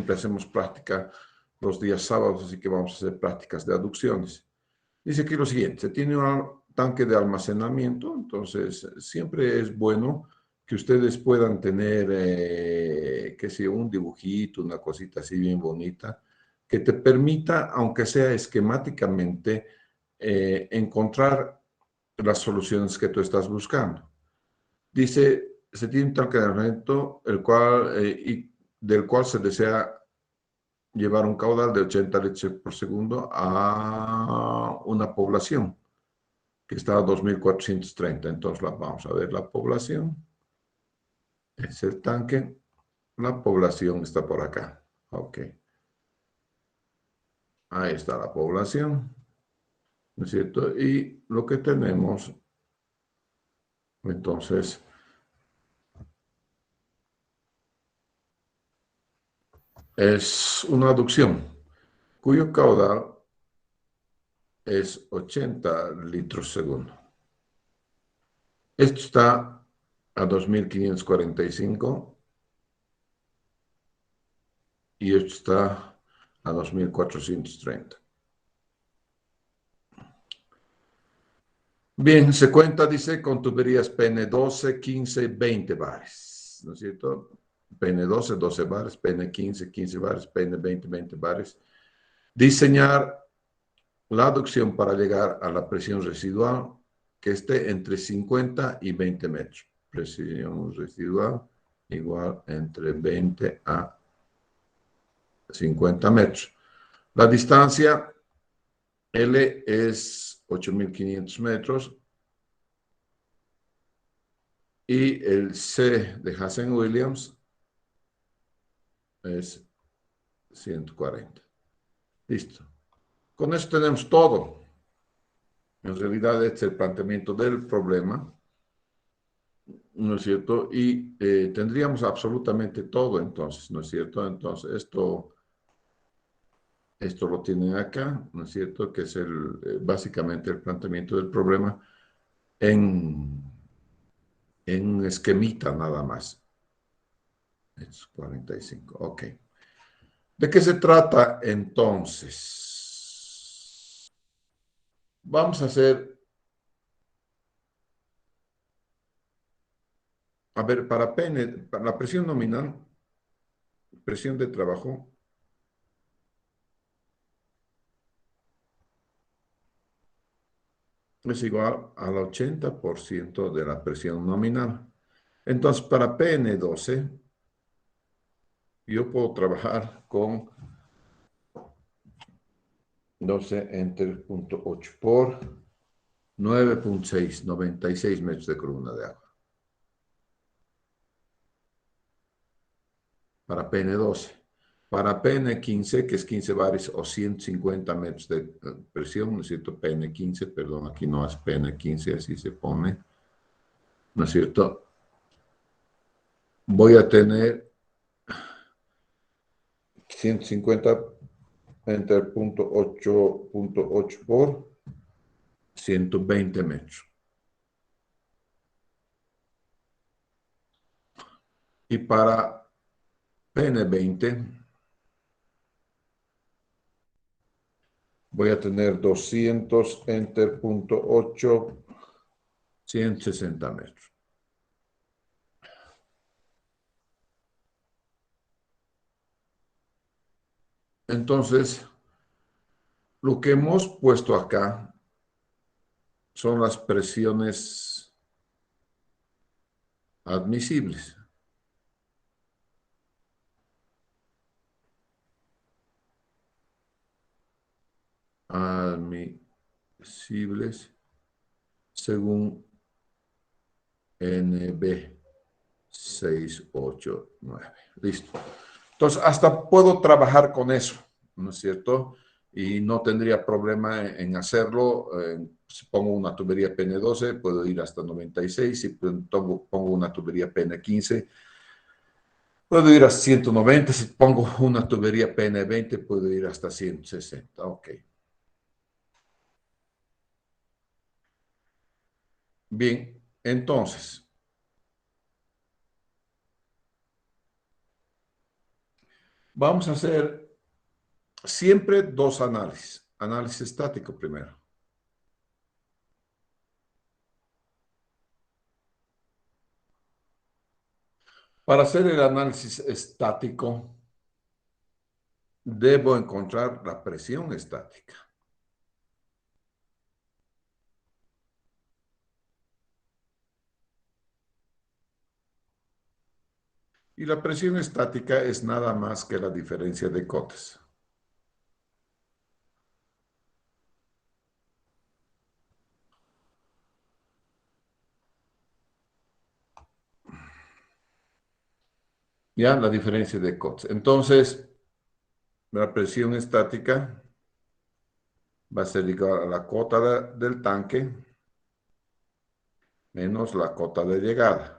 siempre hacemos práctica los días sábados, así que vamos a hacer prácticas de aducciones. Dice aquí lo siguiente, se tiene un tanque de almacenamiento, entonces siempre es bueno que ustedes puedan tener, qué sé yo, un dibujito, una cosita así bien bonita, que te permita, aunque sea esquemáticamente, encontrar las soluciones que tú estás buscando. Dice, se tiene un tanque de almacenamiento del cual se desea llevar un caudal de 80 litros por segundo a una población que está a 2.430. Entonces vamos a ver la población. Es el tanque. La población está por acá. Ok. Ahí está la población. ¿No es cierto? Y lo que tenemos, entonces, es una aducción cuyo caudal es 80 litros segundo. Esto está a 2.545 y esto está a 2.430. Bien, se cuenta, dice, con tuberías PN12, 15, 20 bares, ¿no es cierto? PN12, 12 bares, PN15, 15 bares, PN20, 20 bares. Diseñar la aducción para llegar a la presión residual que esté entre 50 y 20 metros. Presión residual igual entre 20 a 50 metros. La distancia L es 8.500 metros y el C de Hazen-Williams es 140. Listo. Con eso tenemos todo. En realidad este es el planteamiento del problema, ¿no es cierto? Y tendríamos absolutamente todo entonces, ¿no es cierto? Entonces esto lo tienen acá, ¿no es cierto? Que es básicamente el planteamiento del problema en un esquemita nada más. Es 45, ok. ¿De qué se trata entonces? Vamos a hacer, a ver, para la presión nominal, presión de trabajo, es igual al 80% de la presión nominal. Entonces, para PN12, yo puedo trabajar con 12 enter 0.8 por 9.6, 96 metros de columna de agua. Para PN12. Para PN15, que es 15 bares o 150 metros de presión, ¿no es cierto? PN15, perdón, aquí no es PN15, así se pone, ¿no es cierto? Voy a tener 150 enter 0.8 por 120 metros. Y para PN20 voy a tener 200 enter 0.8, 160 metros. Entonces, lo que hemos puesto acá son las presiones admisibles. Admisibles según NB 689. Listo. Entonces, hasta puedo trabajar con eso, ¿no es cierto? Y no tendría problema en hacerlo. Si pongo una tubería PN12, puedo ir hasta 96. Si pongo una tubería PN15, puedo ir a 190. Si pongo una tubería PN20, puedo ir hasta 160. Ok. Bien, entonces, Vamos a hacer siempre dos análisis. Análisis estático primero. Para hacer el análisis estático, debo encontrar la presión estática. Y la presión estática es nada más que la diferencia de cotes. Ya, la diferencia de cotes. Entonces, la presión estática va a ser igual a la cota del tanque menos la cota de llegada.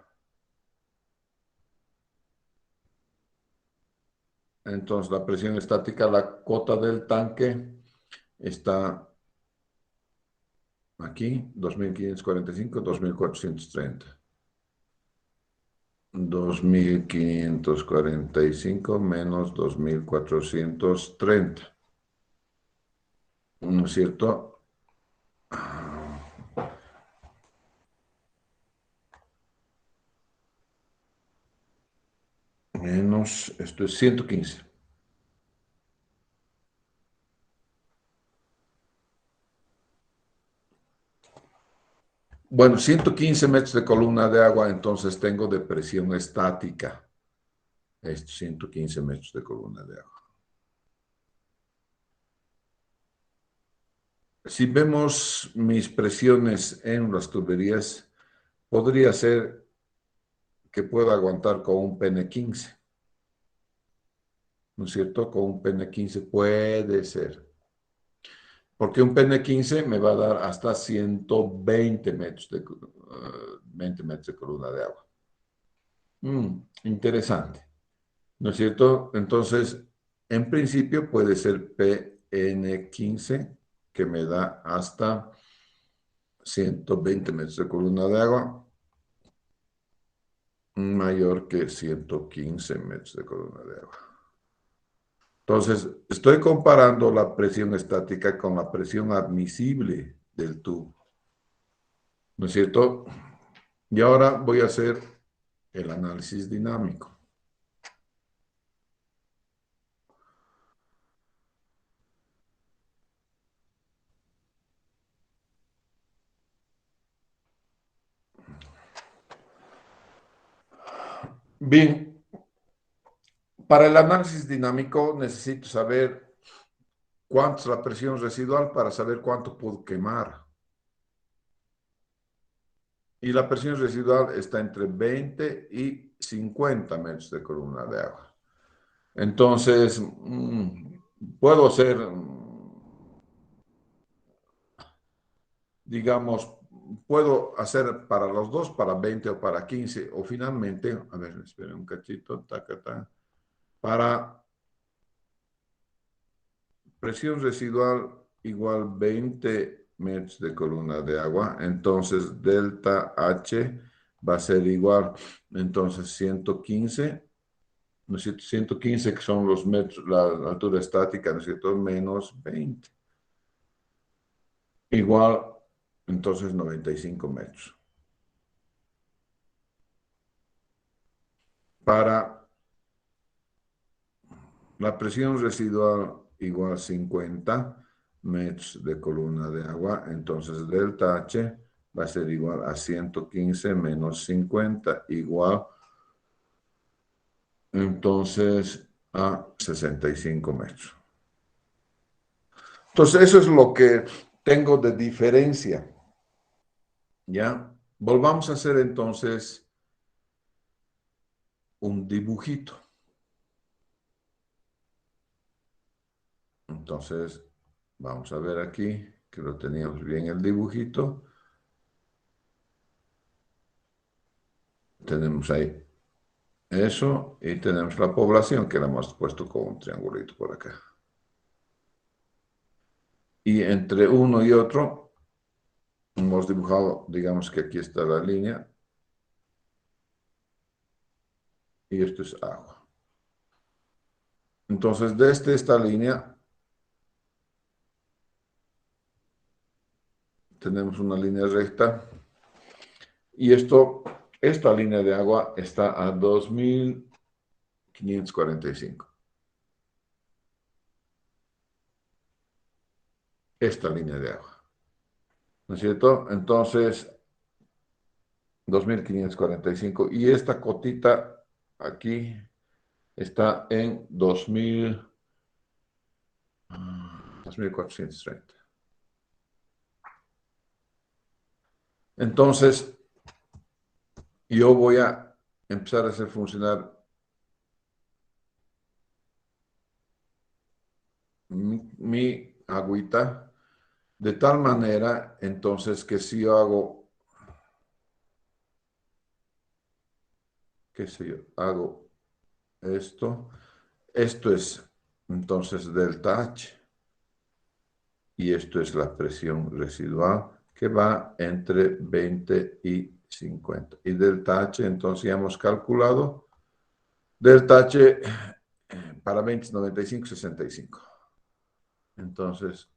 Entonces, la presión estática, la cota del tanque está aquí, 2.545, 2.430. 2.545 menos 2.430. ¿No es cierto? Menos, esto es 115. Bueno, 115 metros de columna de agua, entonces tengo de presión estática. Estos 115 metros de columna de agua. Si vemos mis presiones en las tuberías, podría ser que pueda aguantar con un pene 15. ¿No es cierto? Con un pene 15 puede ser. Porque un pene 15 me va a dar hasta 120 metros de, 20 metros de columna de agua. Interesante. ¿No es cierto? Entonces, en principio puede ser PN15, que me da hasta 120 metros de columna de agua, mayor que 115 metros de columna de agua. Entonces, estoy comparando la presión estática con la presión admisible del tubo. ¿No es cierto? Y ahora voy a hacer el análisis dinámico. Bien, para el análisis dinámico necesito saber cuánto es la presión residual para saber cuánto puedo quemar. Y la presión residual está entre 20 y 50 metros de columna de agua. Entonces, puedo hacer, digamos, puedo hacer para los dos, para 20 o para 15, o finalmente, a ver, esperen un cachito, taca. Para presión residual igual 20 metros de columna de agua, entonces delta H va a ser igual, entonces 115, ¿no es cierto? 115 que son los metros, la altura estática, ¿no es cierto? Menos 20. Igual, entonces 95 metros. Para la presión residual igual 50 metros de columna de agua, entonces delta H va a ser igual a 115 menos 50 igual, entonces, a 65 metros. Entonces, eso es lo que tengo de diferencia. ¿Ya? Volvamos a hacer entonces un dibujito. Entonces, vamos a ver aquí que lo teníamos bien el dibujito. Tenemos ahí eso y tenemos la población que la hemos puesto con un triangulito por acá. Y entre uno y otro hemos dibujado, digamos que aquí está la línea y esto es agua. Entonces, desde esta línea, tenemos una línea recta. Y esta línea de agua está a 2545. Esta línea de agua. ¿No es cierto? Entonces, 2545. Y esta cotita aquí está en 2430. Entonces, yo voy a empezar a hacer funcionar mi agüita de tal manera, entonces, que si yo hago, qué sé yo, hago esto es entonces delta H y esto es la presión residual que va entre 20 y 50. Y delta H, entonces ya hemos calculado delta H para 20, 95, 65. Entonces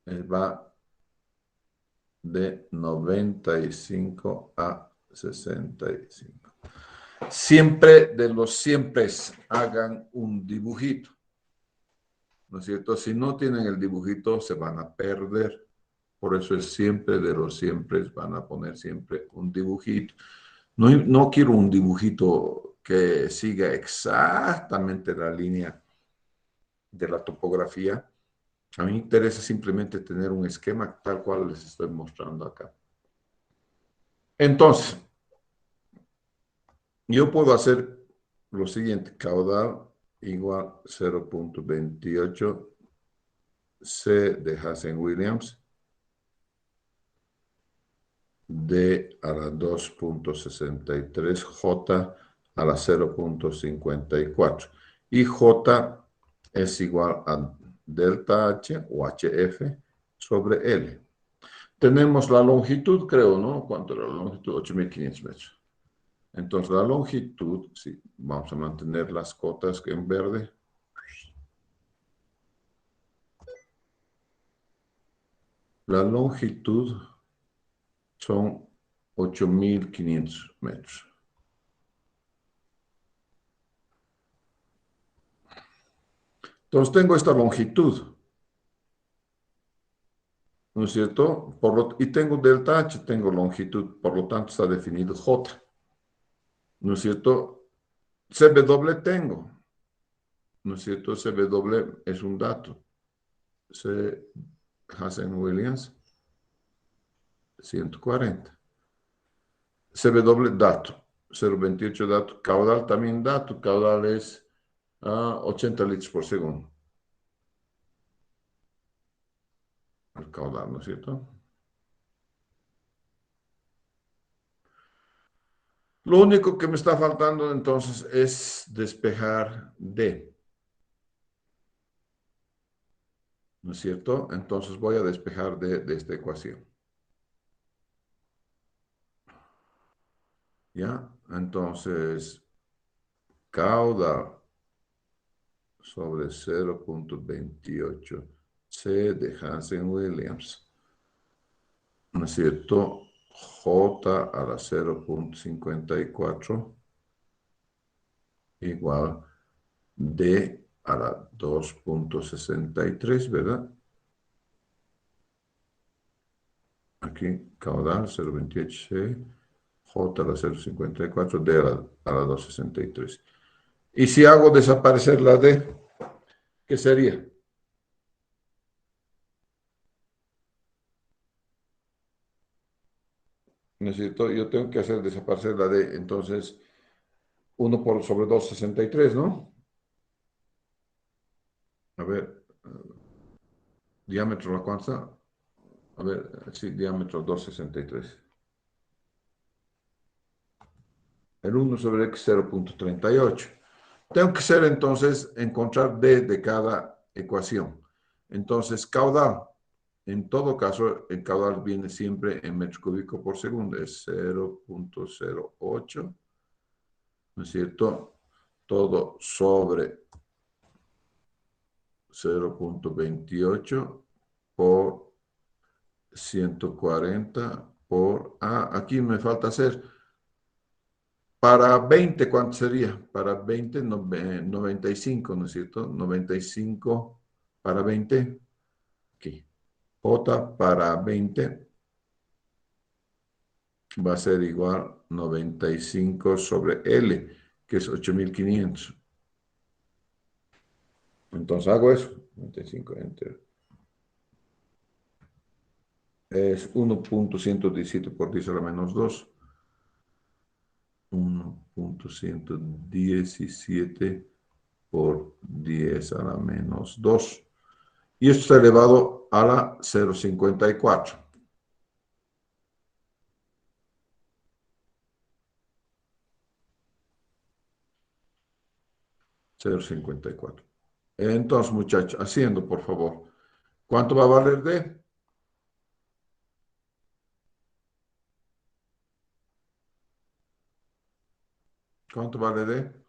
va de 95 a 65. Siempre de los siempre hagan un dibujito. ¿No es cierto? Si no tienen el dibujito, se van a perder. Por eso es siempre de los siempre, van a poner siempre un dibujito. No quiero un dibujito que siga exactamente la línea de la topografía. A mí me interesa simplemente tener un esquema tal cual les estoy mostrando acá. Entonces, yo puedo hacer lo siguiente. Caudal igual 0.28 C de Hazen-Williams D a la 2.63, J a la 0.54. Y J es igual a delta H o HF sobre L. Tenemos la longitud, creo, ¿no? ¿Cuánto era la longitud? 8.500 metros. Entonces, la longitud, sí, vamos a mantener las cotas en verde. La longitud son 8.500 metros. Entonces, tengo esta longitud, ¿no es cierto? Y tengo delta H, tengo longitud, por lo tanto está definido J, ¿no es cierto? CW tengo, ¿no es cierto? CW es un dato. C. Hazen-Williams, 140. CW dato, 0.28 dato. Caudal también dato, caudal es 80 litros por segundo. El caudal, ¿no es cierto? Lo único que me está faltando entonces es despejar D, ¿no es cierto? Entonces voy a despejar D de esta ecuación. ¿Ya? Entonces, caudal sobre 0.28 C de Hazen-Williams, ¿no es cierto? J a la 0.54 igual D a la 2.63, ¿verdad? Aquí, caudal 0.28 C, J a la 0.54, D a la 2.63. Y si hago desaparecer la D, ¿qué sería? Necesito, yo tengo que hacer desaparecer la D, entonces 1 sobre 2.63, ¿no? A ver, diámetro, ¿la cuánta? A ver, sí, diámetro 2.63. El 1 sobre x 0.38. Tengo que hacer entonces, encontrar D de cada ecuación. Entonces, caudal. En todo caso, el caudal viene siempre en metro cúbico por segundo. Es 0.08, ¿no es cierto? Todo sobre 0.28 por 140 por... aquí me falta hacer. Para 20, ¿cuánto sería? Para 20, 95, ¿no es cierto? 95 para 20. Aquí. J para 20 va a ser igual 95 sobre L, que es 8500. Entonces hago eso. 95, enter. Es 1.117 por 10 a la menos 2. 1.117 por 10 a la menos 2. Y esto está elevado a la 0.54. 0.54. Entonces, muchachos, haciendo, por favor. ¿Cuánto va a valer D? ¿Cuánto vale D?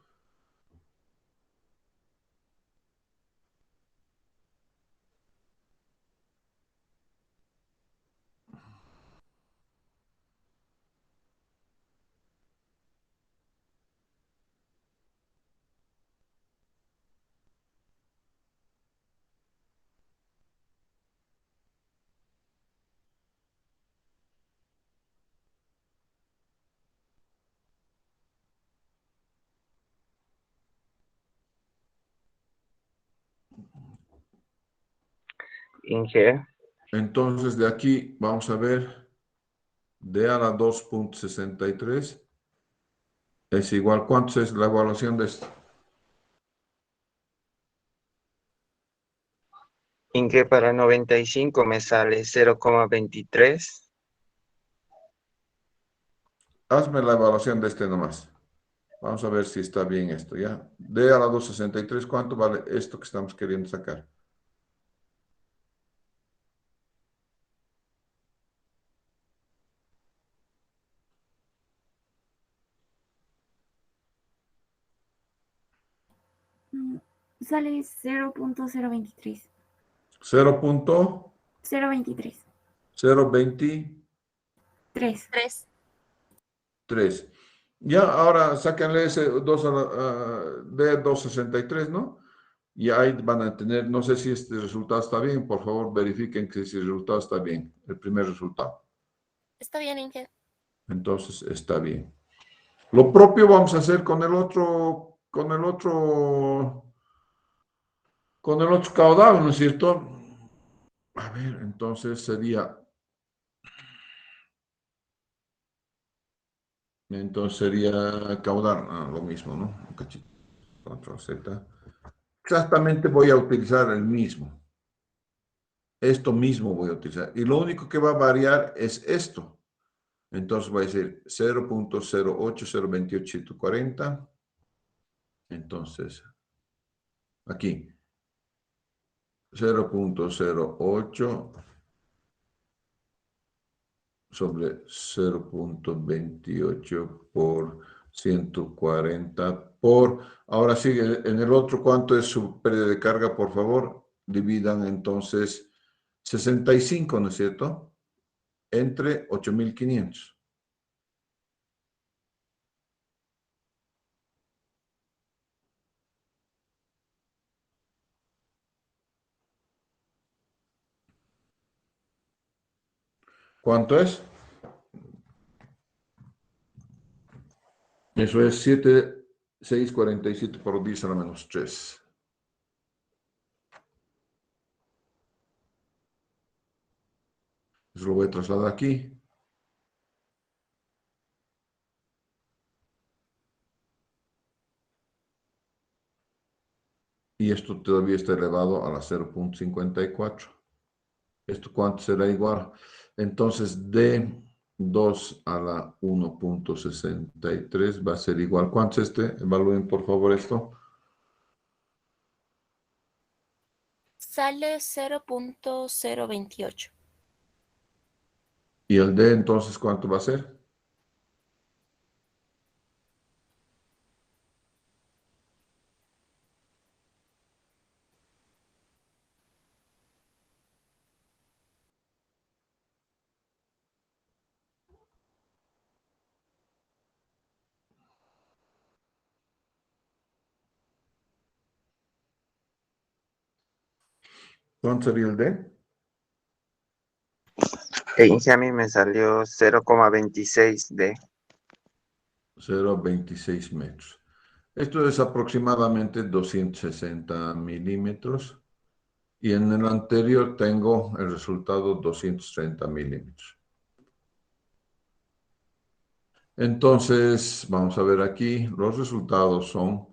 Inge, Entonces, de aquí vamos a ver D a la 2.63 es igual. ¿Cuánto es la evaluación de esto? Inge para 95 me sale 0,23. Hazme la evaluación de este nomás. Vamos a ver si está bien esto, ¿ya? D a la 2.63, ¿cuánto vale esto que estamos queriendo sacar? Sale 0.023. 0.023. 3. Ya, ahora sáquenle ese 2 a D 2.63, ¿no? Y ahí van a tener, no sé si este resultado está bien, por favor verifiquen que si el resultado está bien, el primer resultado. Está bien, Inge. Entonces está bien. Lo propio vamos a hacer con el otro caudal, ¿no es cierto? A ver, entonces sería caudal, lo mismo, ¿no? Un cachito, control Z. Exactamente voy a utilizar el mismo. Esto mismo voy a utilizar. Y lo único que va a variar es esto. Entonces voy a decir 0.0802840. Entonces, aquí, 0.08 sobre 0.28 por 140 por... Ahora sigue, en el otro, ¿cuánto es su pérdida de carga? Por favor, dividan entonces 65, ¿no es cierto? Entre 8500. ¿Cuánto es? Eso es 7,647 por 10 a la menos 3. Eso lo voy a trasladar aquí. Y esto todavía está elevado a la 0.54. ¿Esto cuánto será igual? Entonces, D 2 a la 1.63 va a ser igual. ¿Cuánto es este? Evalúen por favor esto. Sale 0.028. ¿Y el D entonces cuánto va a ser? ¿Cuánto sería el D? Inge, a mí me salió 0,26 de 0,26 metros. Esto es aproximadamente 260 milímetros. Y en el anterior tengo el resultado 230 milímetros. Entonces, vamos a ver aquí, los resultados son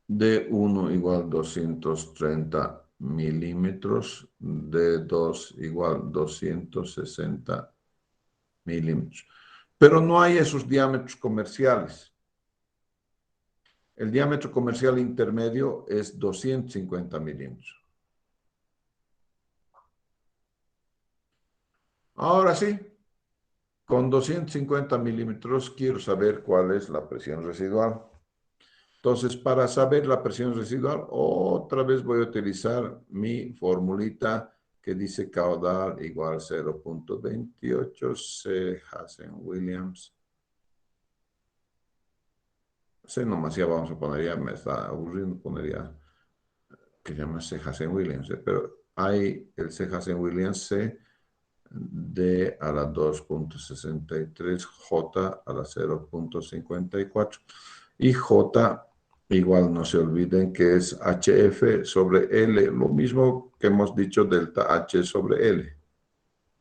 D1 igual 230 milímetros, D2 igual 260 milímetros. Pero no hay esos diámetros comerciales. El diámetro comercial intermedio es 250 milímetros. Ahora sí, con 250 milímetros quiero saber cuál es la presión residual. Entonces, para saber la presión residual, otra vez voy a utilizar mi formulita que dice caudal igual 0.28 C. Hazen-Williams. C nomás ya vamos a poner, ya me está aburriendo poner ya, que se llama C. Hazen-Williams, pero hay el C. Hazen-Williams C D a la 2.63, J a la 0.54 y J igual no se olviden que es HF sobre L, lo mismo que hemos dicho delta H sobre L,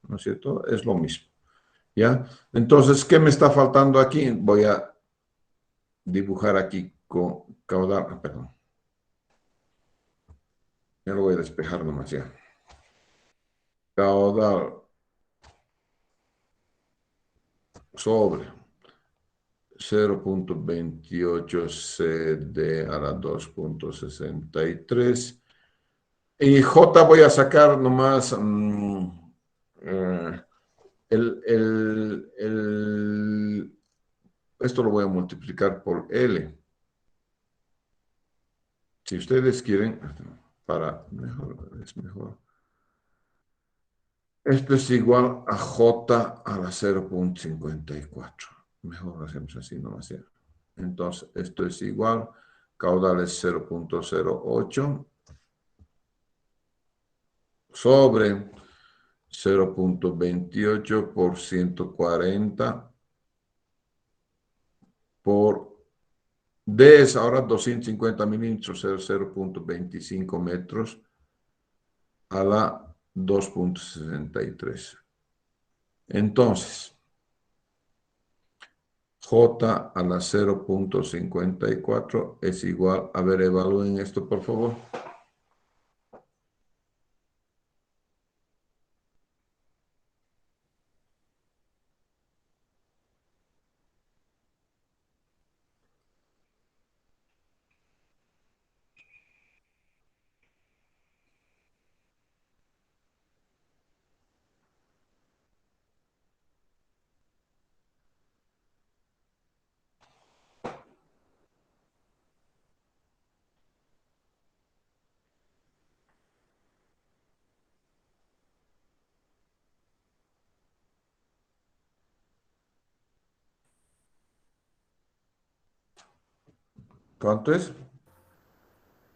¿no es cierto? Es lo mismo, ¿ya? Entonces, ¿qué me está faltando aquí? Voy a dibujar aquí con caudal, perdón. Ya lo voy a despejar nomás ya. Caudal sobre 0.28 CD a la 2.63. Y J voy a sacar nomás esto lo voy a multiplicar por L. Si ustedes quieren, para mejor, es mejor. Esto es igual a J a la 0.54. Mejor lo hacemos así, no más. Entonces, esto es igual, caudal es 0.08 sobre 0.28 por 140 por D es ahora 250 milímetros, 0.25 metros a la 2.63. Entonces, J a la 0.54 es igual, a ver, evalúen esto por favor. ¿Cuánto es?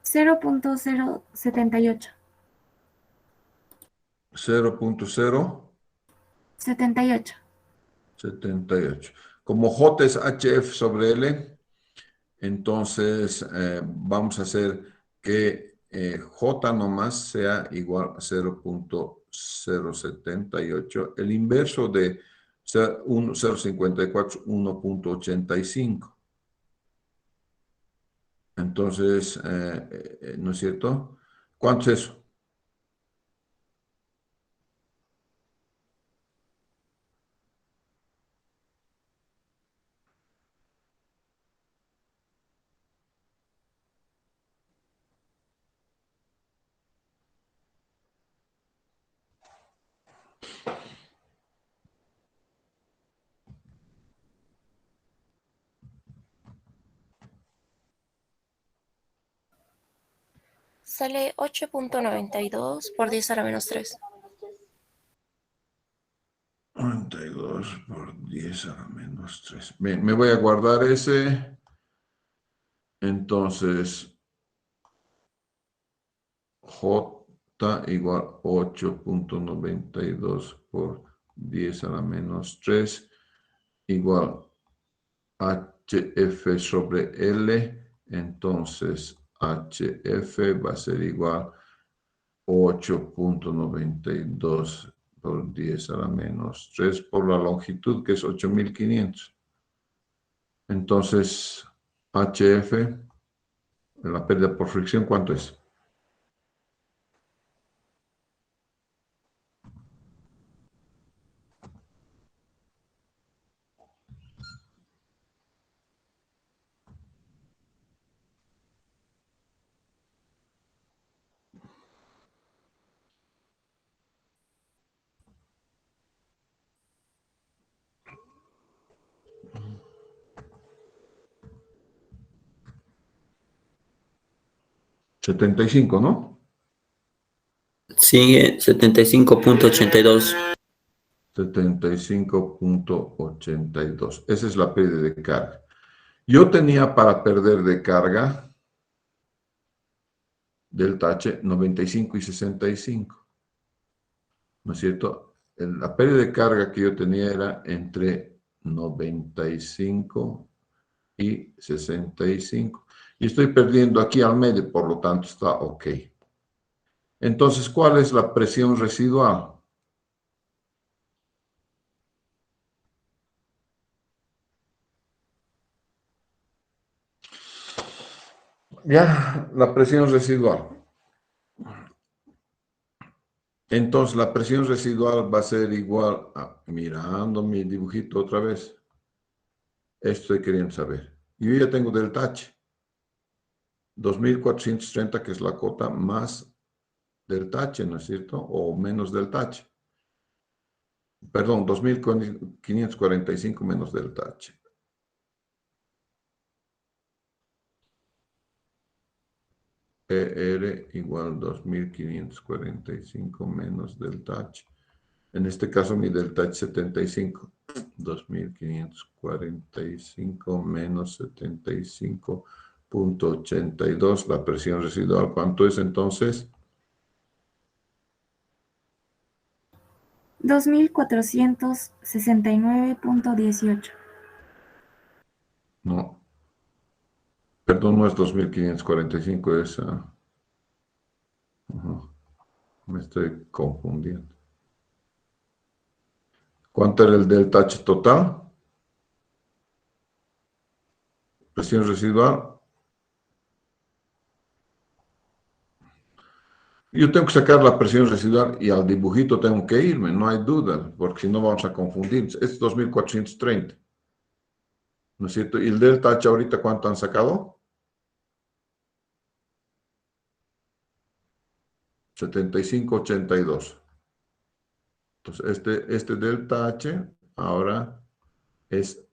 0.078. 0.078. 78. Como J es HF sobre L, entonces vamos a hacer que J nomás sea igual a 0.078. El inverso de 0.54 es 1.85. Entonces, ¿no es cierto? ¿Cuánto es eso? Sale 8.92 por 10 a la menos 3. 92 por 10 a la menos 3. Bien, me voy a guardar ese. Entonces, J igual 8.92 por 10 a la menos 3 igual HF sobre L. Entonces HF va a ser igual 8.92 por 10 a la menos 3 por la longitud, que es 8.500. Entonces, HF, la pérdida por fricción, ¿cuánto es? $75, ¿no? Sigue 75.82. 75.82. Esa es la pérdida de carga. Yo tenía para perder de carga delta H 95 y 65. ¿No es cierto? La pérdida de carga que yo tenía era entre 95 y 65. Y estoy perdiendo aquí al medio, por lo tanto está ok. Entonces, ¿cuál es la presión residual? Ya, la presión residual. Entonces, la presión residual va a ser igual a, mirando mi dibujito otra vez. Esto estoy queriendo saber. Yo ya tengo delta H. 2.430, que es la cota, más delta H, ¿no es cierto? O menos delta H. Perdón, 2.545 menos delta H. ER igual 2.545 menos delta H. En este caso mi delta H 75. 2.545 menos 75.82. La presión residual, ¿cuánto es entonces? 2.469.18. No, perdón, no es 2.545, es... me estoy confundiendo. ¿Cuánto era el delta H total? Presión residual. Yo tengo que sacar la presión residual y al dibujito tengo que irme, no hay duda, porque si no vamos a confundirnos. Es 2.430. ¿No es cierto? ¿Y el delta H ahorita cuánto han sacado? 75.82. Entonces, este delta H ahora es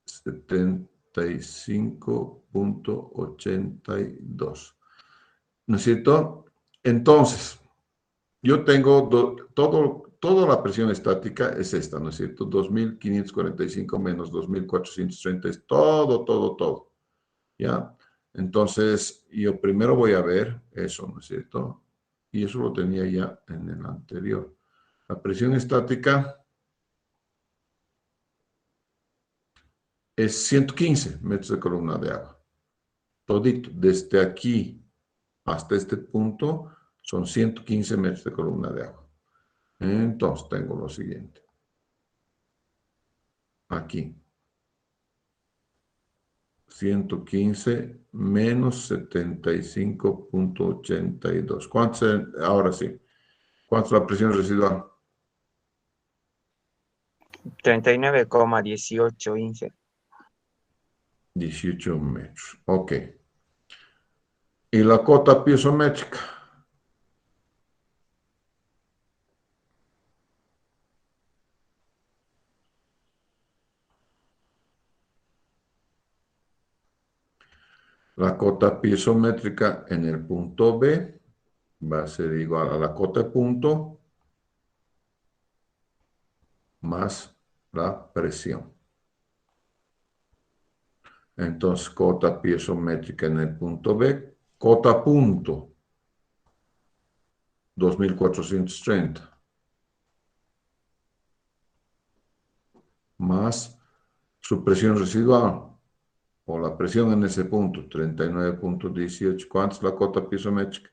75.82. ¿No es cierto? Entonces, yo tengo toda la presión estática es esta, ¿no es cierto? 2.545 menos 2.430 es todo. ¿Ya? Entonces, yo primero voy a ver eso, ¿no es cierto? Y eso lo tenía ya en el anterior. La presión estática es 115 metros de columna de agua. Todito, desde aquí hasta este punto son 115 metros de columna de agua. Entonces, tengo lo siguiente. Aquí. 115 menos 75.82. ¿Cuánto es? Ahora sí. ¿Cuánto es la presión residual? 39,18 Inge. 18 metros. Ok. ¿Y la cota piezométrica? La cota piezométrica en el punto B va a ser igual a la cota de punto más la presión. Entonces, cota piezométrica en el punto B, cota punto 2.430. Más su presión residual, o la presión en ese punto, 39.18. ¿Cuánto es la cota piezométrica?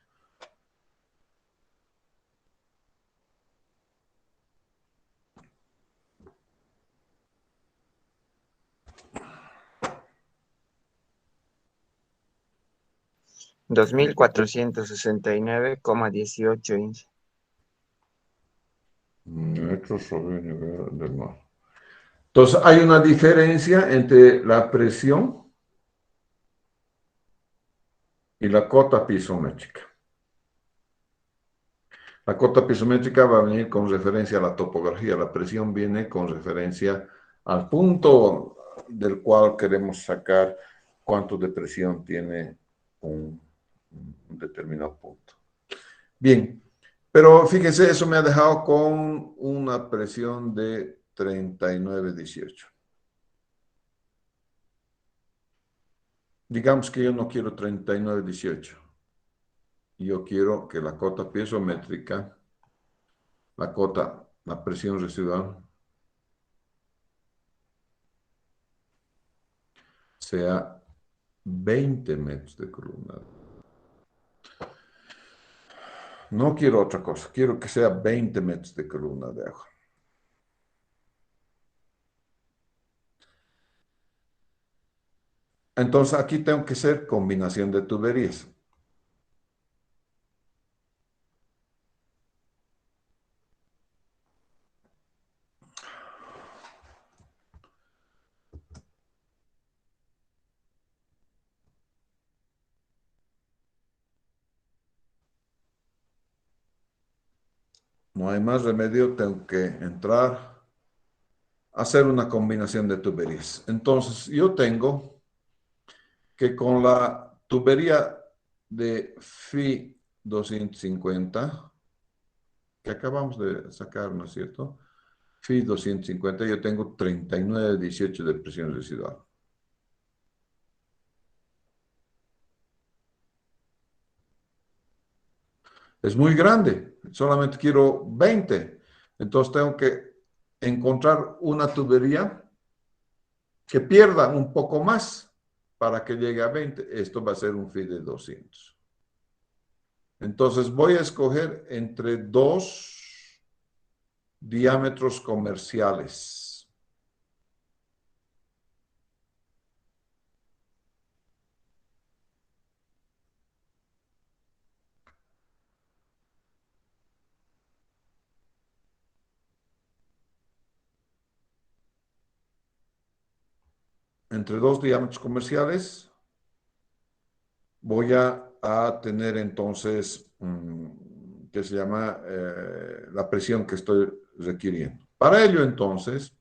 $2.469,18. Metros sobre el nivel del mar. Entonces, hay una diferencia entre la presión y la cota piezométrica. La cota piezométrica va a venir con referencia a la topografía. La presión viene con referencia al punto del cual queremos sacar cuánto de presión tiene un determinado punto. Bien, pero fíjense, eso me ha dejado con una presión de 39.18. Digamos que yo no quiero 39.18. Yo quiero que la cota piezométrica, la presión residual, sea 20 metros de columna. No quiero otra cosa, quiero que sea 20 metros de columna de agua. Entonces aquí tengo que hacer combinación de tuberías. No hay más remedio, tengo que entrar a hacer una combinación de tuberías. Entonces yo tengo que con la tubería de Fi 250, que acabamos de sacar, ¿no es cierto? Fi 250, yo tengo 39.18 de presión residual. Es muy grande, solamente quiero 20. Entonces tengo que encontrar una tubería que pierda un poco más para que llegue a 20. Esto va a ser un Fi de 200. Entonces voy a escoger entre dos diámetros comerciales. Entre dos diámetros comerciales voy a tener entonces, que se llama la presión que estoy requiriendo. Para ello entonces,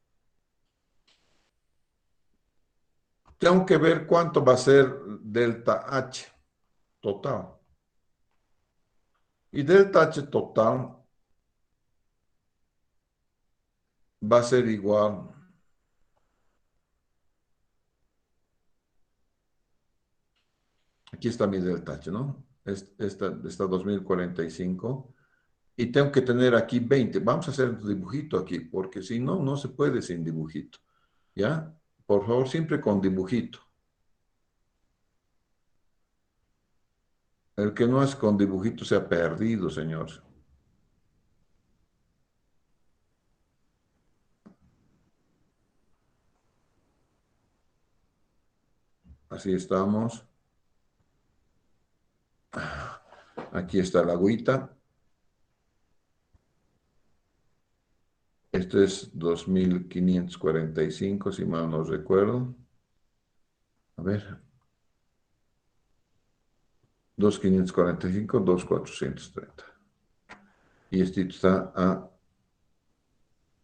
tengo que ver cuánto va a ser delta H total. Y delta H total va a ser igual aquí está mi delta H, ¿no? Esta 2045. Y tengo que tener aquí 20. Vamos a hacer un dibujito aquí, porque si no, no se puede sin dibujito. ¿Ya? Por favor, siempre con dibujito. El que no es con dibujito se ha perdido, señor. Así estamos. Aquí está la agüita. Esto es 2545, si mal no recuerdo. A ver. 2545, 2430. Y este está a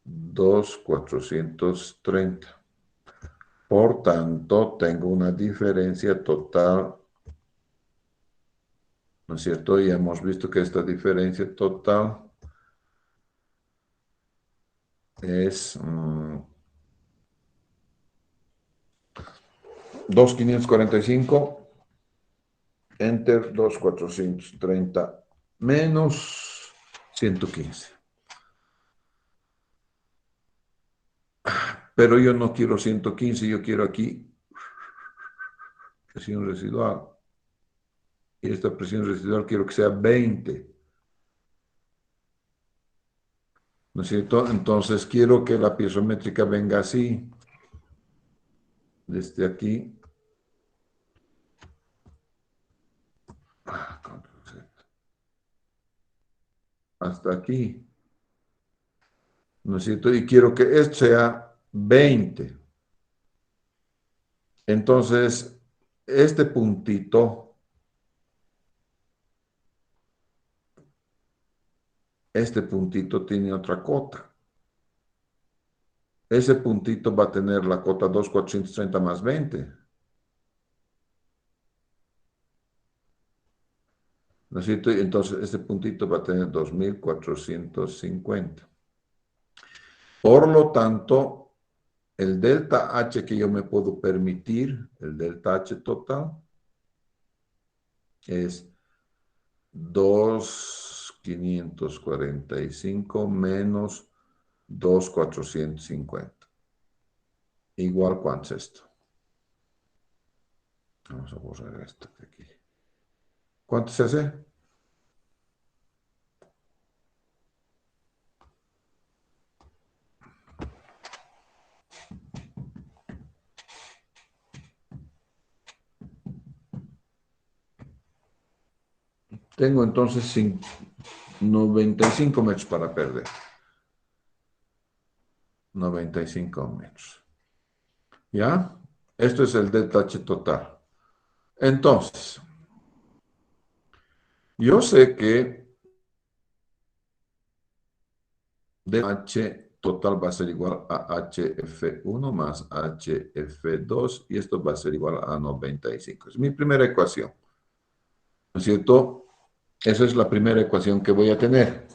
2430. Por tanto, tengo una diferencia total, ¿no es cierto? Y hemos visto que esta diferencia total es 2.545, enter 2.430 menos 115. Pero yo no quiero 115, yo quiero aquí presión residual. Y esta presión residual quiero que sea 20. ¿No es cierto? Entonces quiero que la piezométrica venga así. Desde aquí. Hasta aquí. ¿No es cierto? Y quiero que esto sea 20. Entonces, este puntito tiene otra cota. Ese puntito va a tener la cota 2,430 más 20. ¿No es cierto? Y entonces, este puntito va a tener 2,450. Por lo tanto, el delta H que yo me puedo permitir, el delta H total, es 2,545 menos 2,450. Igual, ¿cuánto es esto? Vamos a borrar esto de aquí. ¿Cuánto se hace? Tengo entonces 95 metros para perder. 95 metros. ¿Ya? Esto es el delta H total. Entonces, yo sé que delta H total va a ser igual a HF1 más HF2 y esto va a ser igual a 95. Es mi primera ecuación. ¿No es cierto? Esa es la primera ecuación que voy a tener.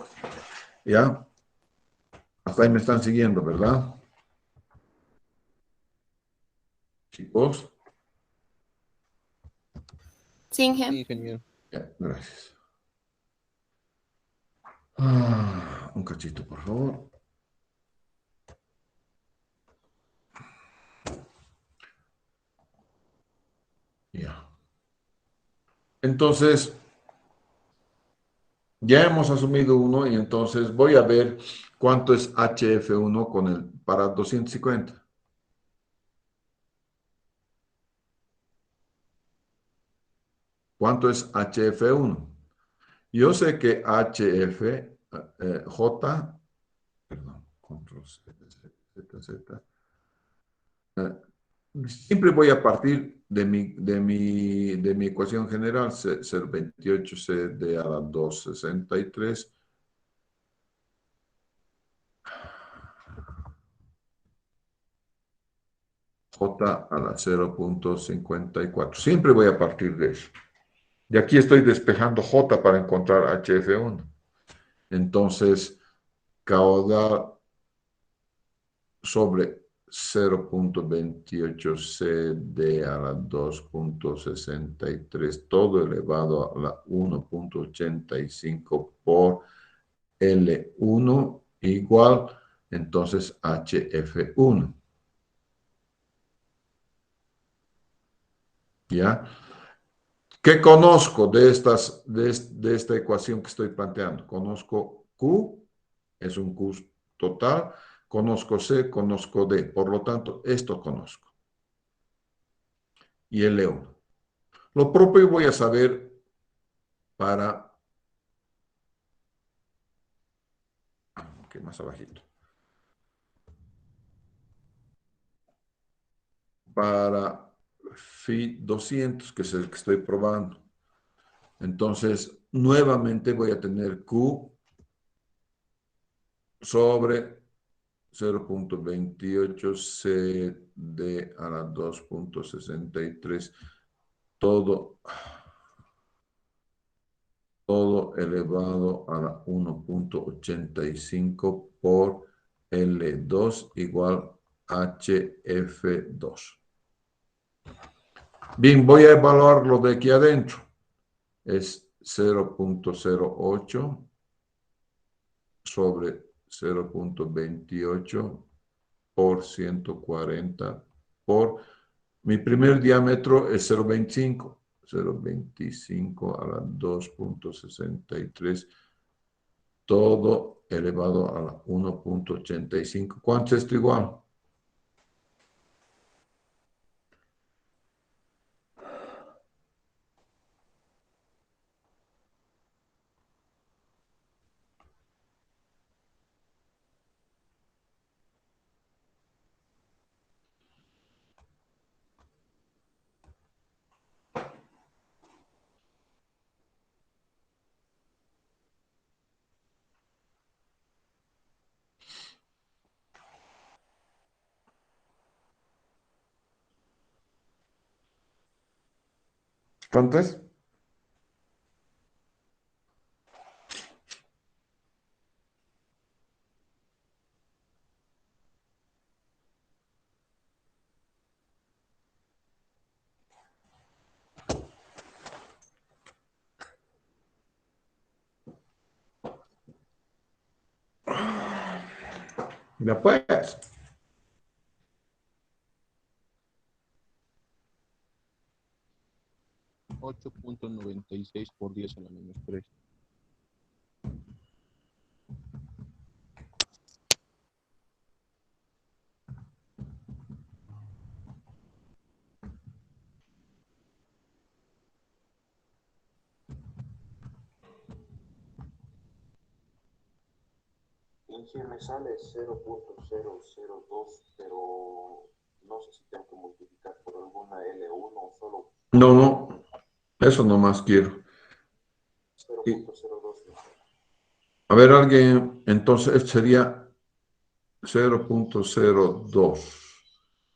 ¿Ya? Hasta ahí me están siguiendo, ¿verdad? Chicos. Sí, Inge. Sí, genial. Ya, gracias. Un cachito, por favor. Ya. Entonces, ya hemos asumido uno y entonces voy a ver cuánto es HF1 para 250. ¿Cuánto es HF1? Yo sé que J, perdón, control Z, siempre voy a partir de mi ecuación general, 0,28 CD a la 263. J a la 0,54. Siempre voy a partir de eso. Y aquí estoy despejando J para encontrar HF1. Entonces, caudal sobre 0,28 CD a la 2,63, todo elevado a la 1,85 por L1 igual, entonces HF1. ¿Ya? ¿Qué conozco de esta ecuación que estoy planteando? Conozco Q, es un Q total, conozco C, conozco D, por lo tanto, esto conozco. Y L1. Lo propio voy a saber para... ¿Qué más abajito? Para Phi 200, que es el que estoy probando. Entonces, nuevamente voy a tener Q sobre 0,28 CD a la 2,63, todo elevado a la 1,85 por L2 igual HF2. Bien, voy a evaluar lo de aquí adentro. Es 0,08 sobre 0.28 por 140 por... Mi primer diámetro es 0.25. 0.25 a la 2.63. Todo elevado a la 1.85. ¿Cuánto es esto igual? ¿Cuánto es? Mira pues. $8.96 por 10 a la menos 3. Sí, me sale 0.002, pero no sé si tengo que multiplicar por alguna L1 o solo No, no. Eso nomás quiero. 0.02. A ver, alguien, entonces esto sería 0.02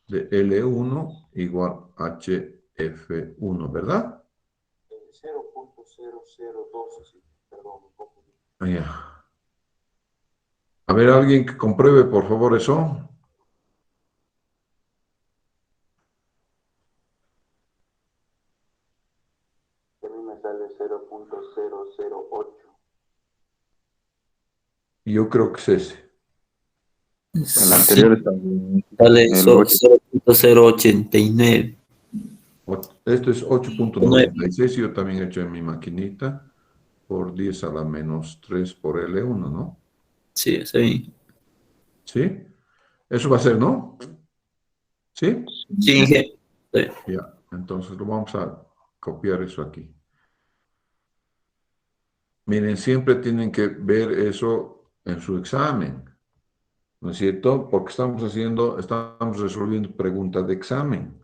de L1 igual HF1, ¿verdad? 0.002, sí, perdón, un poco. Ya. A ver, alguien que compruebe, por favor, eso. A mí me sale 0.008. Yo creo que es ese. El anterior está bien. Sale El 8. 0.089. Esto es 8.96. Yo también he hecho en mi maquinita por 10 a la menos 3 por L1, ¿no? Sí, sí. ¿Sí? Eso va a ser, ¿no? ¿Sí? Sí, sí. Ya. Entonces lo vamos a copiar eso aquí. Miren, siempre tienen que ver eso en su examen, ¿no es cierto? Porque estamos resolviendo preguntas de examen.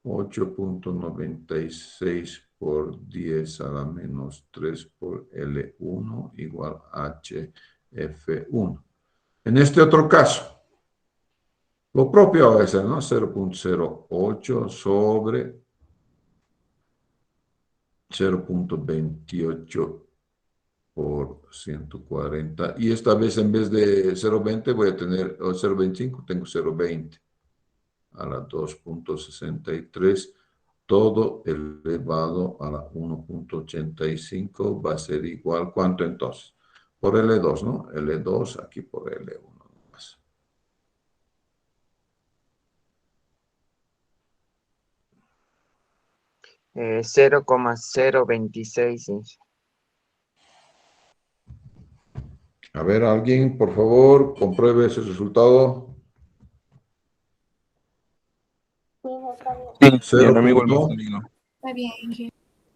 8.96 por 10 a la menos 3 por L1 igual HF1. En este otro caso, lo propio va a ser, ¿no? 0.08 sobre 0.28 por 140. Y esta vez en vez de 0.20 voy a tener, o 0.25, tengo 0.20 a la 2.63. Todo elevado a la 1.85 va a ser igual. ¿Cuánto entonces? Por L2, ¿no? L2 aquí por L1 más. Eh, 0,026. A ver, alguien, por favor, compruebe ese resultado. Sí, y el 0. amigo me ha salido. Está bien, Inge.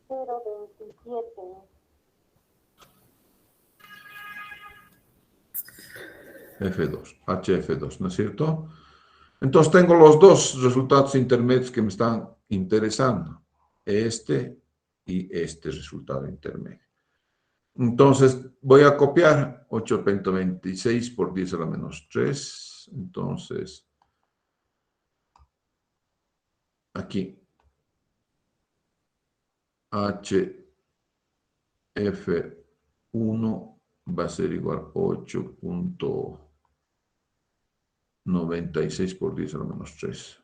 0.27. F2, HF2, ¿no es cierto? Entonces tengo los dos resultados intermedios que me están interesando. Este y este resultado intermedio. Entonces voy a copiar 8.26 por 10 a la menos 3. Entonces, aquí, HF1 va a ser igual a 8.96 por 10 a la menos 3.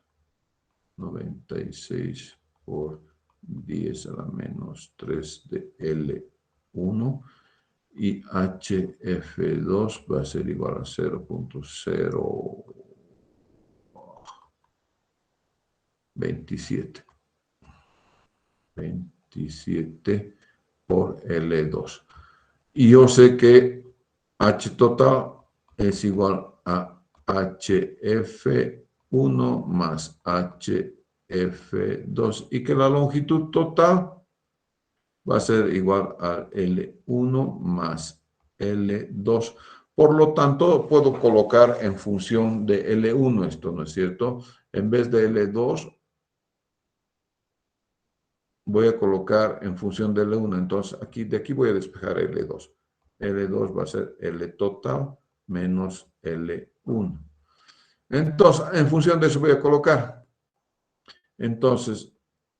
96 por 10 a la menos 3 de L1 y HF2 va a ser igual a 0.027. 27 por L2. Y yo sé que H total es igual a HF1 más HF2 y que la longitud total va a ser igual a L1 más L2. Por lo tanto, puedo colocar en función de L1 esto, ¿no es cierto? En vez de L2, voy a colocar en función de L1. Entonces, de aquí voy a despejar L2. L2 va a ser L total menos L1. Entonces, en función de eso voy a colocar. Entonces,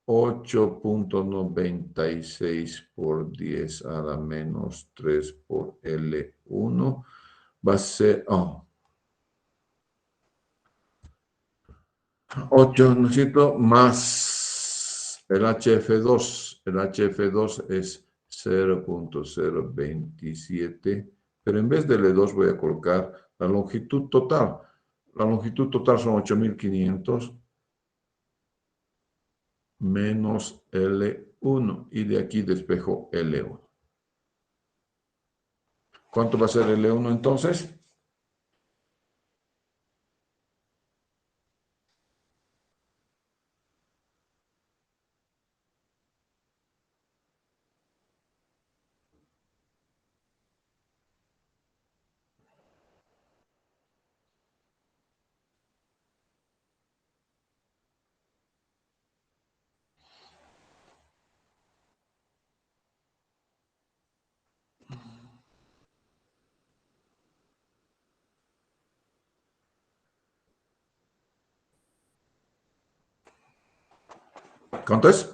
8.96 por 10 a la menos 3 por L1 va a ser 8, ¿no es cierto? Más el HF2. El HF2 es 0.027, pero en vez de L2 voy a colocar la longitud total. La longitud total son 8.500 menos L1 y de aquí despejo L1. ¿Cuánto va a ser L1 entonces? ¿Cuánto es?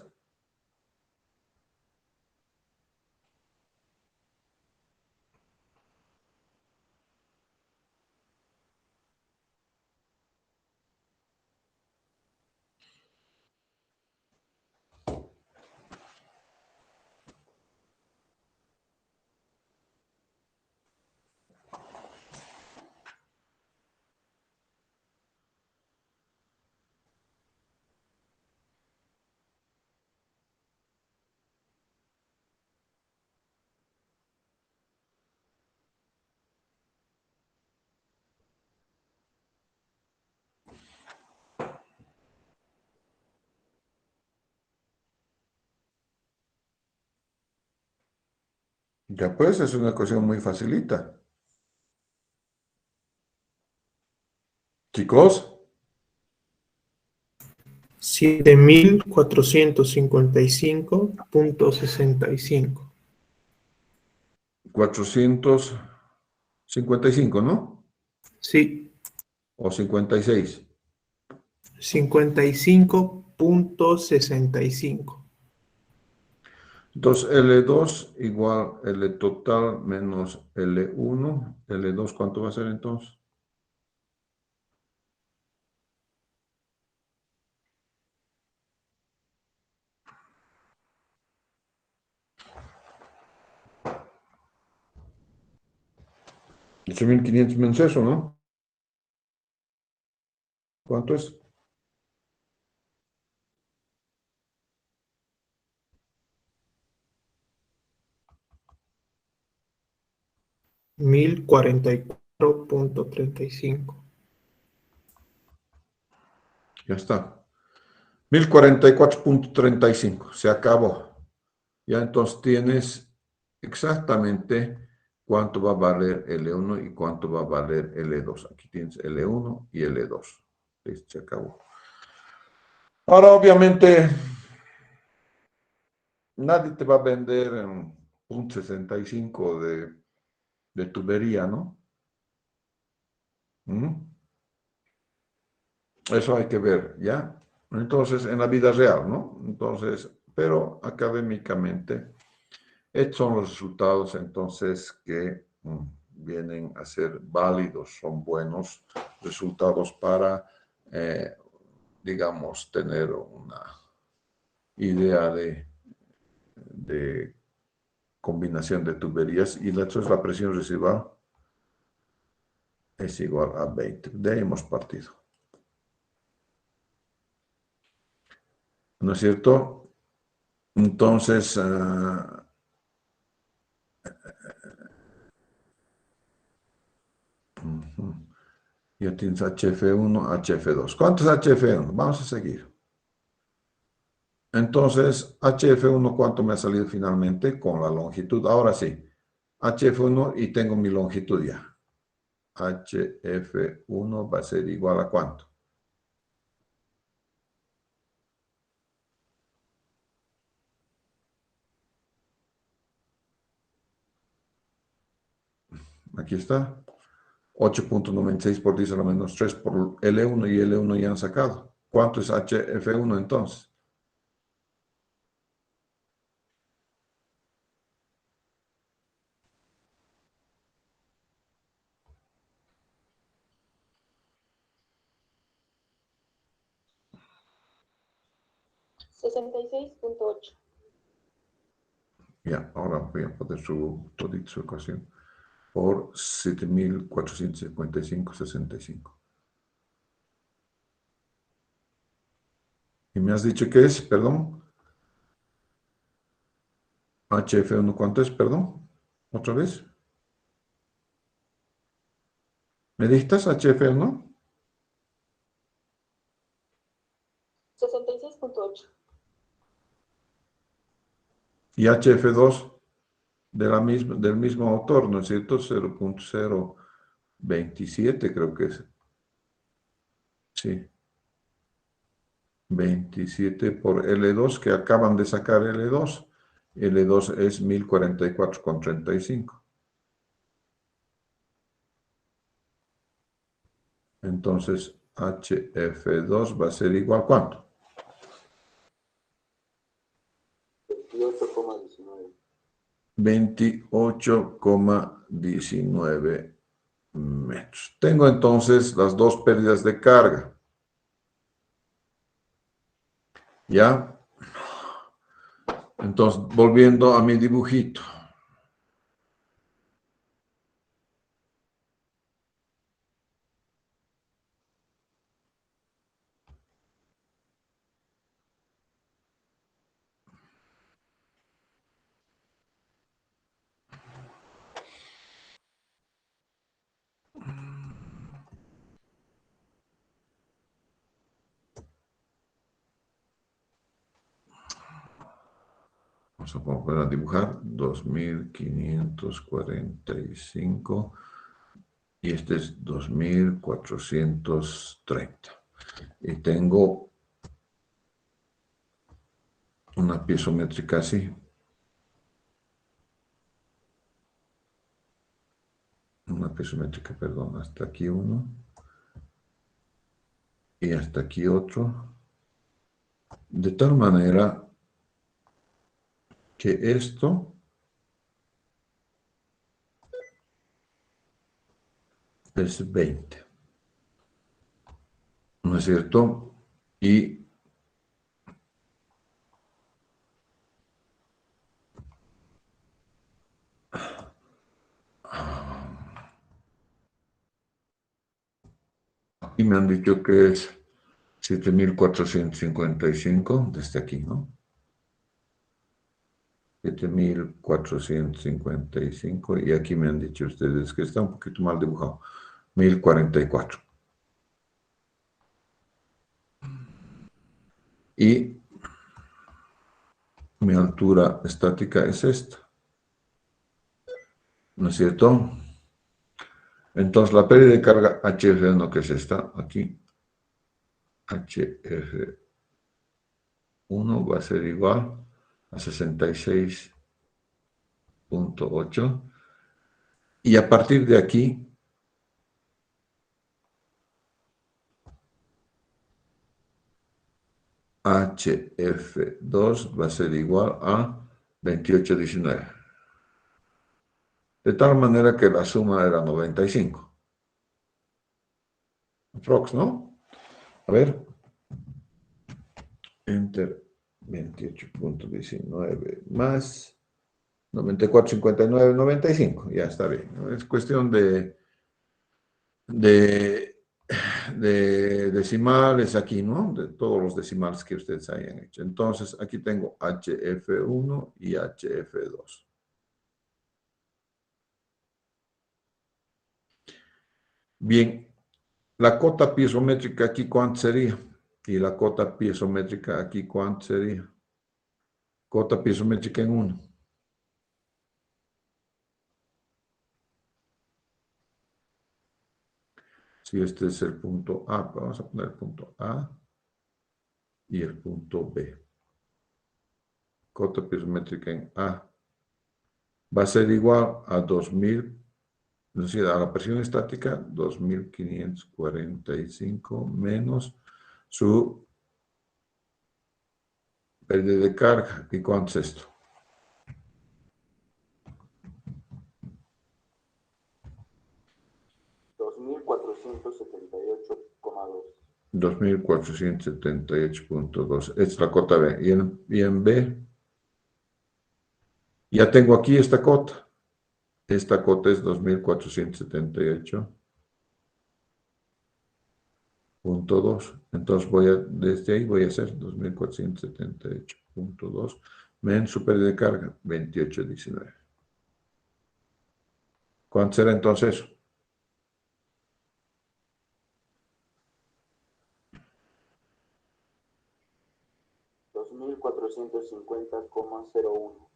Ya pues, es una ecuación muy facilita. Chicos, 7.455.65. 455, ¿no? Sí, O 56. 55.65. Entonces, L2 igual L total menos L1. L2, ¿cuánto va a ser entonces? $8.500 menos eso, ¿no? ¿Cuánto es? $1.044.35. Ya está. 1044.35. Se acabó. Ya entonces tienes exactamente cuánto va a valer L1 y cuánto va a valer L2. Aquí tienes L1 y L2. Listo, se acabó. Ahora, obviamente, nadie te va a vender en .65 de tubería, ¿no? Eso hay que ver, ¿ya? Entonces, en la vida real, ¿no? Entonces, pero académicamente, estos son los resultados, entonces, que vienen a ser válidos, son buenos resultados para, digamos, tener una idea de combinación de tuberías y entonces la presión residual es igual a 20. De ahí hemos partido. ¿No es cierto? Entonces, ya tienes HF1, HF2. ¿Cuánto es HF1? Vamos a seguir. Entonces, HF1, ¿cuánto me ha salido finalmente? Con la longitud. Ahora sí, HF1 y tengo mi longitud ya. HF1 va a ser igual a ¿cuánto? Aquí está. 8.96 por 10 a la menos 3 por L1 y L1 ya han sacado. ¿Cuánto es HF1 entonces? $66.8. Ya, ahora voy a poner su ecuación por 7.455,65. ¿Y me has dicho qué es? Perdón. HF1, ¿cuánto es? Perdón. ¿Otra vez? ¿Me dictas HF1? 66.8. Y HF2 del mismo autor, ¿no es cierto? 0.027 creo que es. Sí. 27 por L2, que acaban de sacar L2. L2 es 1044,35. Entonces, HF2 va a ser igual, ¿cuánto? 28,19. 28,19 metros. Tengo entonces las dos pérdidas de carga. ¿Ya? Entonces, volviendo a mi dibujito. Vamos a volver a dibujar 2545 y este es 2430. Y tengo una piezométrica así. Una piezométrica, perdón, hasta aquí uno. Y hasta aquí otro. De tal manera que esto es 20. ¿No es cierto? Y aquí me han dicho que es 7.455 desde aquí, ¿no? 7.455 y aquí me han dicho ustedes que está un poquito mal dibujado. 1.044. Y mi altura estática es esta. ¿No es cierto? Entonces la pérdida de carga HF1, que es esta, aquí, HF1 va a ser igual a 66.8. Y a partir de aquí, HF2 va a ser igual a 28,19. De tal manera que la suma era 95. Aprox, ¿no? A ver. Enter 28.19 más 94, 59, 95. Ya está bien, ¿no? Es cuestión de decimales aquí, ¿no? De todos los decimales que ustedes hayan hecho. Entonces, aquí tengo HF1 y HF2. Bien, la cota piezométrica aquí, ¿cuánto sería? Y la cota piezométrica aquí, ¿cuánto sería? Cota piezométrica en 1. Si este es el punto A, vamos a poner el punto A y el punto B. Cota piezométrica en A va a ser igual a 2000, es decir, a la presión estática, 2545 menos su pérdida de carga. ¿Y cuánto es esto? 2478,2. 2478.2. Esta es la cota B. Y en B, ya tengo aquí esta cota. Esta cota es 2478.2. Entonces desde ahí voy a hacer 2478.2 menos su pérdida de carga, 2819. ¿Cuánto será entonces eso? $2450,01.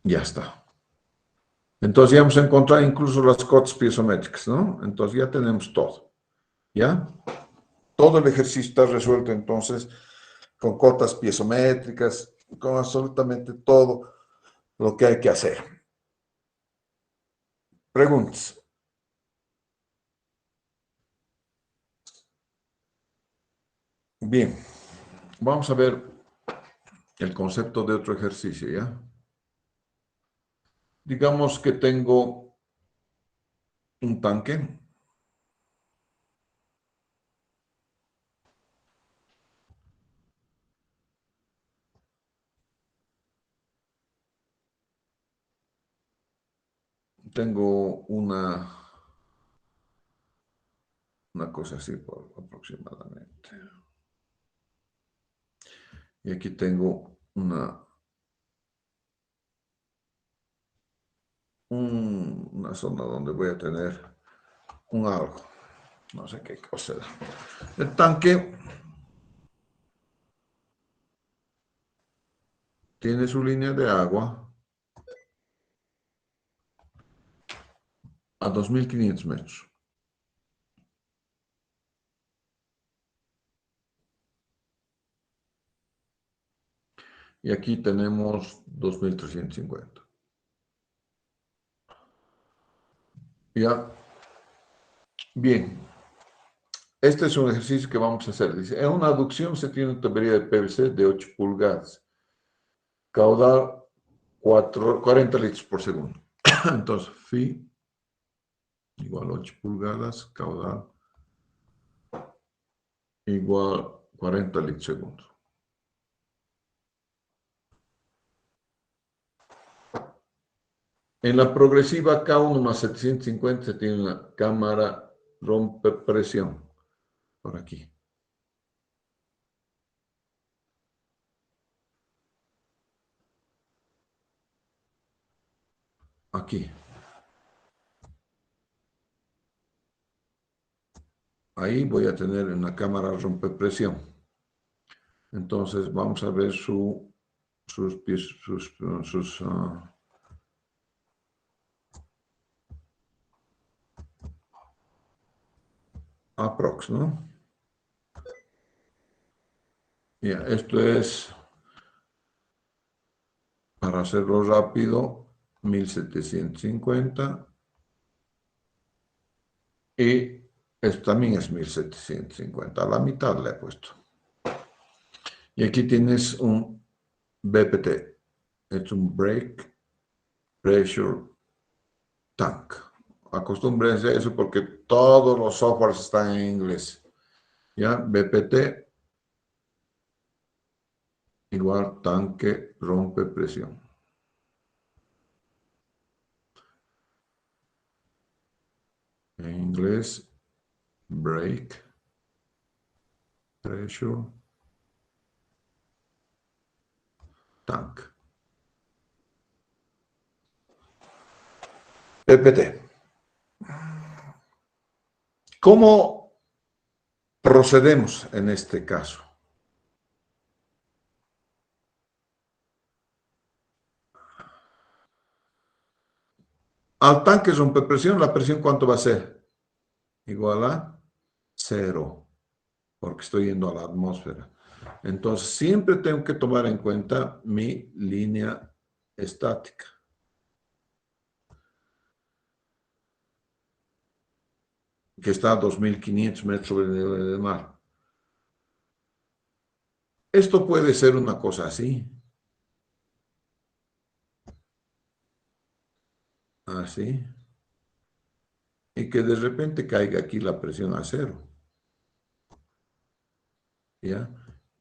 Ya está. Entonces ya hemos encontrado incluso las cotas piezométricas, ¿no? Entonces ya tenemos todo. ¿Ya? Todo el ejercicio está resuelto entonces con cotas piezométricas, con absolutamente todo lo que hay que hacer. Preguntas. Bien, vamos a ver el concepto de otro ejercicio, ¿ya? Digamos que tengo un tanque. Tengo una cosa así aproximadamente. Y aquí tengo una zona donde voy a tener un algo. No sé qué cosa. El tanque tiene su línea de agua a 2500 metros. Y aquí tenemos 2350. Ya. Bien. Este es un ejercicio que vamos a hacer. Dice, en una aducción se tiene una tubería de PVC de 8 pulgadas. Caudal 40 litros por segundo. Entonces, phi igual 8 pulgadas, caudal igual 40 litros segundo. En la progresiva K1 más 750 se tiene una cámara rompe presión. Por aquí. Aquí. Ahí voy a tener una cámara rompepresión. Entonces vamos a ver sus aprox, ¿no? Ya, esto es, para hacerlo rápido, 1750. Y esto también es 1750. A la mitad le he puesto. Y aquí tienes un BPT. Es un Brake Pressure Tank. Acostúmbrense a eso porque todos los softwares están en inglés. ¿Ya? BPT igual tanque rompe presión. En inglés, brake pressure tank. PPT. ¿Cómo procedemos en este caso? Al tanque rompepresión, ¿la presión cuánto va a ser? Igual a 0, porque estoy yendo a la atmósfera. Entonces, siempre tengo que tomar en cuenta mi línea estática. Que está a 2.500 metros sobre el nivel del mar. Esto puede ser una cosa así. Así. Y que de repente caiga aquí la presión a 0. ¿Ya?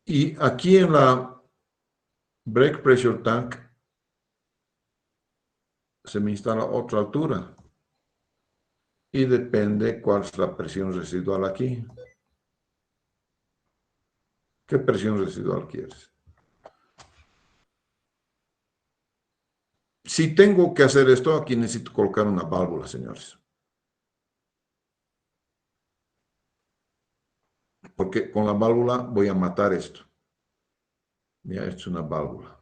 Y aquí en la brake pressure tank se me instala otra altura. Y depende cuál es la presión residual aquí. ¿Qué presión residual quieres? Si tengo que hacer esto, aquí necesito colocar una válvula, señores. Porque con la válvula voy a matar esto. Ya, esto es una válvula.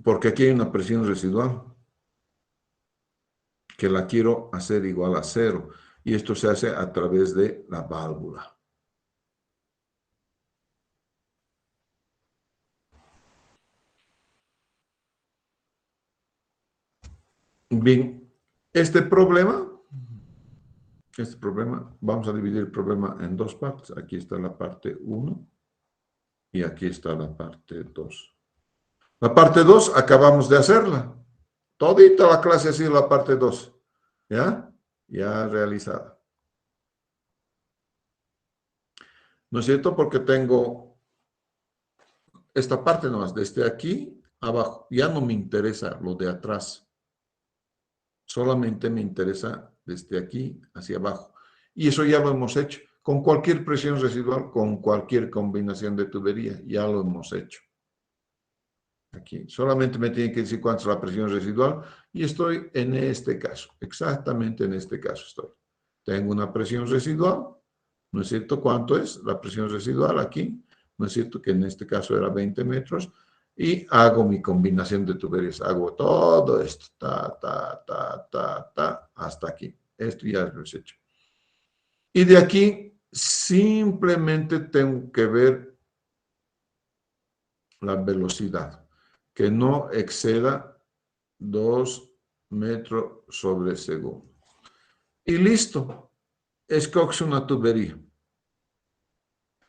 Porque aquí hay una presión residual que la quiero hacer igual a 0. Y esto se hace a través de la válvula. Bien, este problema, vamos a dividir el problema en dos partes. Aquí está la parte 1 y aquí está la parte 2. La parte 2 acabamos de hacerla. Todita la clase ha sido la parte 2. ¿Ya? Ya realizada. ¿No es cierto? Porque tengo esta parte nomás, desde aquí abajo. Ya no me interesa lo de atrás. Solamente me interesa desde aquí hacia abajo. Y eso ya lo hemos hecho. Con cualquier presión residual, con cualquier combinación de tubería, ya lo hemos hecho. Aquí. Solamente me tienen que decir cuánto es la presión residual y estoy en este caso. Exactamente en este caso estoy. Tengo una presión residual. ¿No es cierto? ¿Cuánto es la presión residual aquí? ¿No es cierto? Que en este caso era 20 metros. Y hago mi combinación de tuberías. Hago todo esto. Hasta aquí. Esto ya lo he hecho. Y de aquí simplemente tengo que ver la velocidad. Que no exceda 2 metros sobre segundo. Y listo. Escoges una tubería.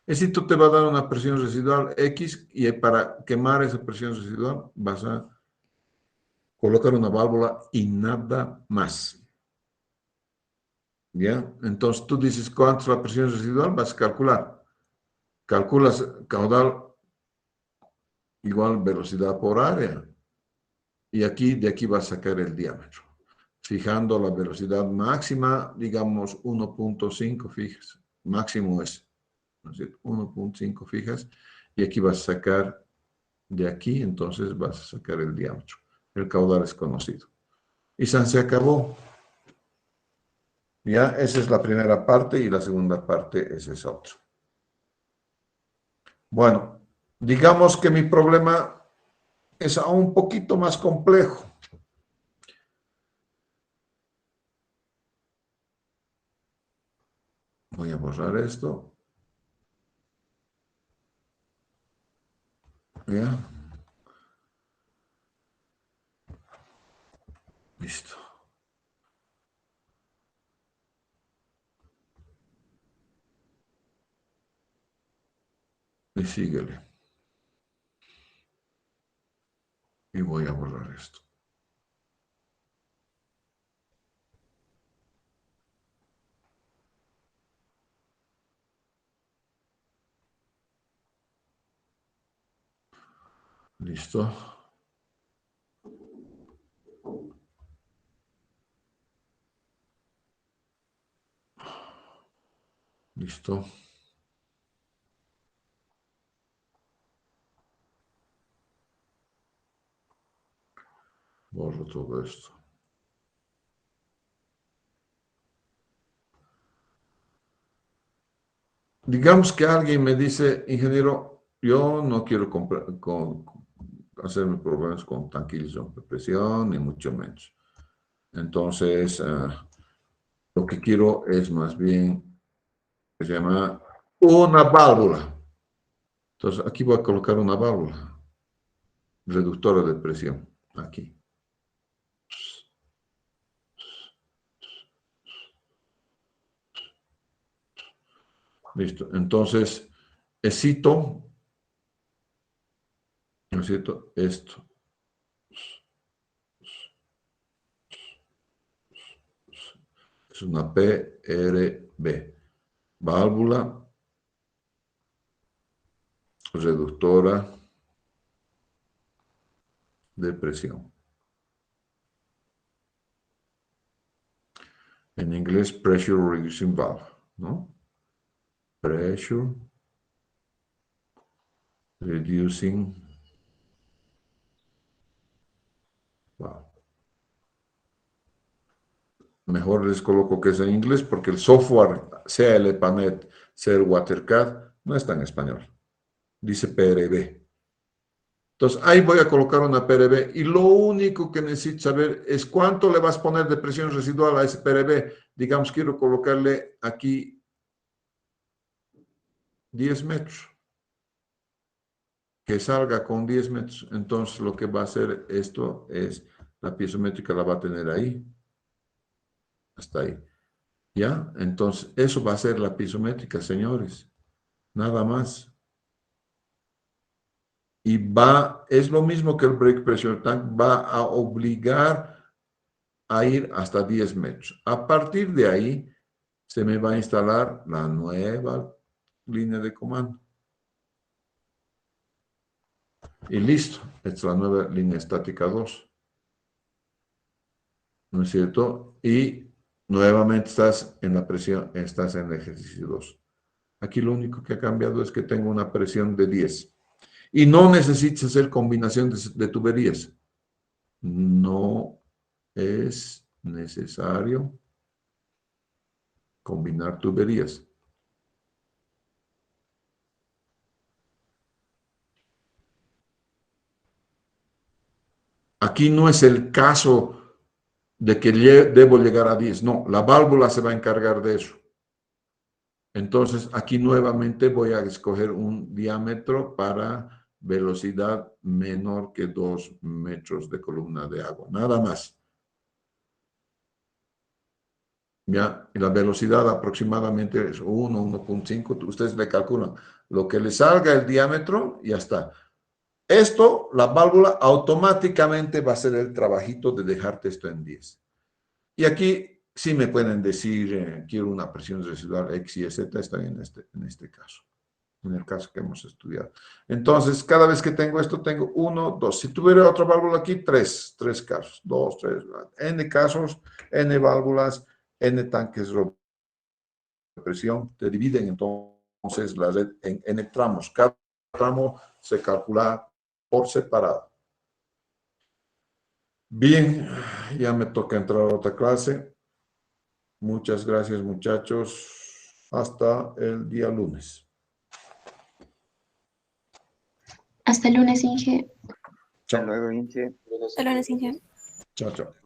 Esto te va a dar una presión residual X y para quemar esa presión residual vas a colocar una válvula y nada más. ¿Ya? Entonces tú dices cuánto es la presión residual, vas a calcular. Calculas caudal igual velocidad por área. Y aquí, de aquí vas a sacar el diámetro. Fijando la velocidad máxima, digamos 1.5 fijas. Máximo es, ¿no es cierto? 1.5 fijas. Y aquí vas a sacar de aquí, entonces vas a sacar el diámetro. El caudal es conocido. Y se acabó. Ya, esa es la primera parte y la segunda parte esa es otra. Bueno, digamos que mi problema es aún un poquito más complejo. Voy a borrar esto. Ya. Listo. Y síguele. Y voy a borrar esto. Listo. Listo. Borro todo esto. Digamos que alguien me dice, ingeniero, yo no quiero hacerme problemas con tranquilizador de presión, ni mucho menos. Entonces, lo que quiero es más bien, se llama una válvula. Entonces, aquí voy a colocar una válvula reductora de presión, aquí. Listo. Entonces, necesito esto. Es una PRB, válvula reductora de presión. En inglés, pressure reducing valve, ¿no? Pressure reducing valve. Mejor les coloco que es en inglés porque el software, sea el EPANET, sea el WaterCAD, no está en español. Dice PRB. Entonces, ahí voy a colocar una PRB y lo único que necesito saber es cuánto le vas a poner de presión residual a ese PRB. Digamos, quiero colocarle aquí 10 metros. Que salga con 10 metros. Entonces, lo que va a hacer esto es, la piezométrica la va a tener ahí. Hasta ahí. ¿Ya? Entonces, eso va a ser la piezométrica, señores. Nada más. Y es lo mismo que el break pressure tank, va a obligar a ir hasta 10 metros. A partir de ahí, se me va a instalar la nueva línea de comando. Y listo, esta es la nueva línea estática 2. ¿No es cierto? Y nuevamente estás en la presión, estás en el ejercicio 2. Aquí lo único que ha cambiado es que tengo una presión de 10. Y no necesitas hacer combinación de tuberías. No es necesario combinar tuberías. Aquí no es el caso de que debo llegar a 10. No, la válvula se va a encargar de eso. Entonces, aquí nuevamente voy a escoger un diámetro para velocidad menor que 2 metros de columna de agua. Nada más. ¿Ya? Y la velocidad aproximadamente es 1, 1.5. Ustedes le calculan lo que le salga el diámetro y ya está. Esto, la válvula automáticamente va a hacer el trabajito de dejarte esto en 10. Y aquí sí me pueden decir, quiero una presión residual X y Z, está en este caso, en el caso que hemos estudiado. Entonces, cada vez que tengo esto, tengo 1, 2. Si tuviera otra válvula aquí, 3 casos, 2, 3, N casos, N válvulas, N tanques de presión, te dividen entonces la red en N tramos. Cada tramo se calcula por separado. Bien, ya me toca entrar a otra clase. Muchas gracias, muchachos. Hasta el día lunes. Hasta el lunes, Inge. Hasta luego, Inge. Solo les dije. Chao, chao.